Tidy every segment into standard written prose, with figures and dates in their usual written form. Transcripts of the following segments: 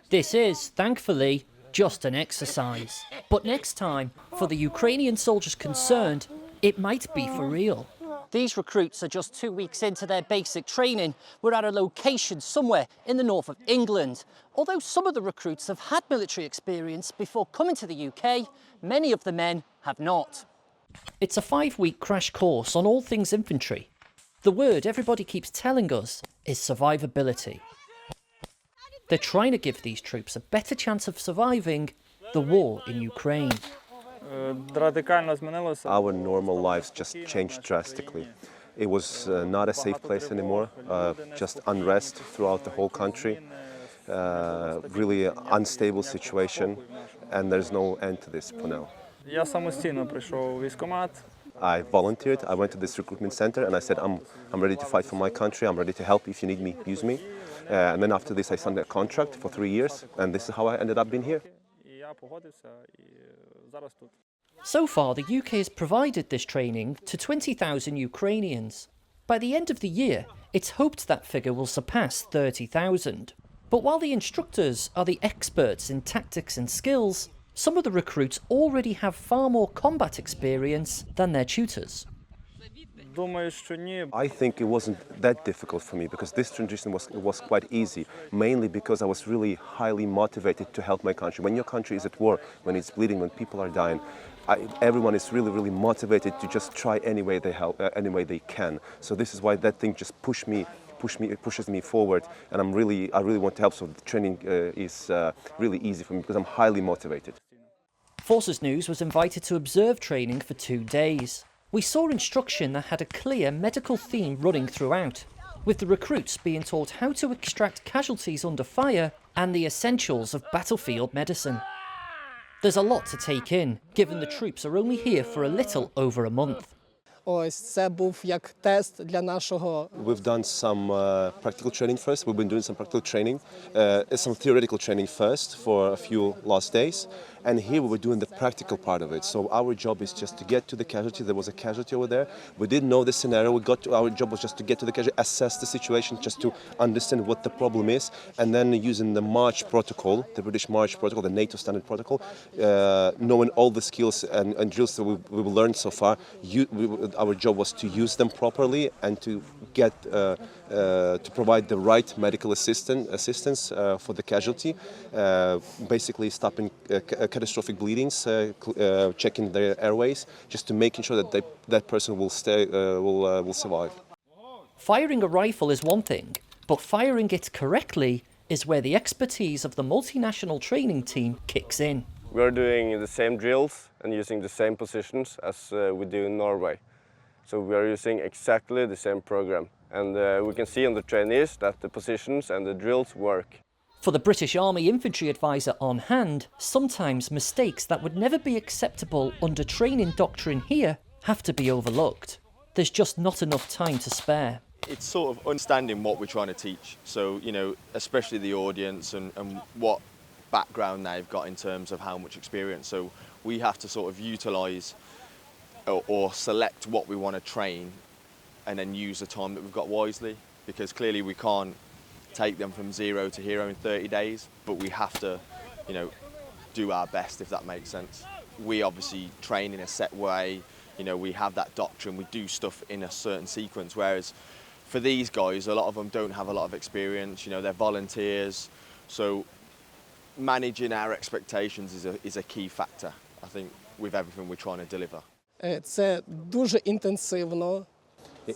This is, thankfully, just an exercise. But next time, for the Ukrainian soldiers concerned, it might be for real. These recruits are just 2 weeks into their basic training. We're at a location somewhere in the north of England. Although some of the recruits have had military experience before coming to the UK, many of the men have not. It's a 5-week crash course on all things infantry. The word everybody keeps telling us is survivability. They're trying to give these troops a better chance of surviving the war in Ukraine. Our normal lives just changed drastically. It was not a safe place anymore, just unrest throughout the whole country, really unstable situation, and there's no end to this for now. I volunteered, I went to this recruitment center and I said, I'm ready to fight for my country, I'm ready to help, if you need me, use me. And then after this I signed a contract for 3 years, and this is how I ended up being here. So far, the UK has provided this training to 20,000 Ukrainians. By the end of the year, it's hoped that figure will surpass 30,000. But while the instructors are the experts in tactics and skills, some of the recruits already have far more combat experience than their tutors. I think it wasn't that difficult for me because this transition was quite easy, mainly because I was really highly motivated to help my country. When your country is at war, when it's bleeding, when people are dying, everyone is really motivated to just try any way they can. So this is why that thing just pushes me forward, and I really want to help. So the training is really easy for me because I'm highly motivated. Forces News was invited to observe training for 2 days. We saw instruction that had a clear medical theme running throughout, with the recruits being taught how to extract casualties under fire and the essentials of battlefield medicine. There's a lot to take in, given the troops are only here for a little over a month. We've done some practical training first. We've been doing some practical training, some theoretical training first for a few last days. And here we were doing the practical part of it. So our job is just to get to the casualty. There was a casualty over there. We didn't know the scenario. Our job was just to get to the casualty, assess the situation, just to understand what the problem is. And then using the March protocol, the British March protocol, the NATO standard protocol, knowing all the skills and drills that we've learned so far, our job was to use them properly and to get to provide the right medical assistance for the casualty, basically stopping catastrophic bleedings, checking their airways, just to making sure that that person will survive. Firing a rifle is one thing, but firing it correctly is where the expertise of the multinational training team kicks in. We're doing the same drills and using the same positions as we do in Norway. So we are using exactly the same program. And we can see on the trainees that the positions and the drills work. For the British Army infantry advisor on hand, sometimes mistakes that would never be acceptable under training doctrine here have to be overlooked. There's just not enough time to spare. It's sort of understanding what we're trying to teach. So, especially the audience and what background they've got in terms of how much experience. So we have to sort of utilise or select what we want to train and then use the time that we've got wisely, because clearly we can't take them from 0 to hero in 30 days, but we have to, do our best, if that makes sense. We obviously train in a set way, we have that doctrine, we do stuff in a certain sequence, whereas for these guys, a lot of them don't have a lot of experience, they're volunteers, so managing our expectations is a key factor, I think, with everything we're trying to deliver. Це дуже інтенсивно.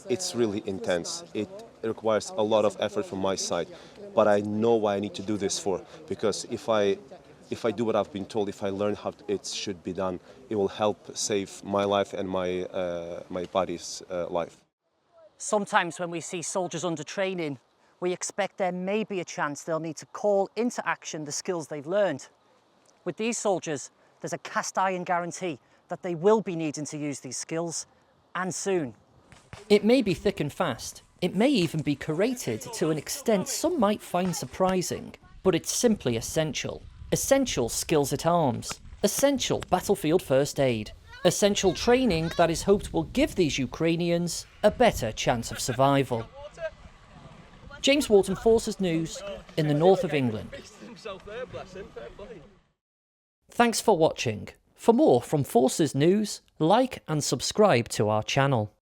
It's really intense. It requires a lot of effort from my side, but I know why I need to do this for. Because if I do what I've been told, if I learn how it should be done, it will help save my life and my body's life. Sometimes when we see soldiers under training, we expect there may be a chance they'll need to call into action the skills they've learned. With these soldiers, there's a cast iron guarantee that they will be needing to use these skills, and soon. It may be thick and fast. It may even be curated to an extent some might find surprising, but it's simply essential. Essential skills at arms. Essential battlefield first aid. Essential training that is hoped will give these Ukrainians a better chance of survival. James Walton, Forces News in the north of England. Thanks for watching. For more from Forces News, like and subscribe to our channel.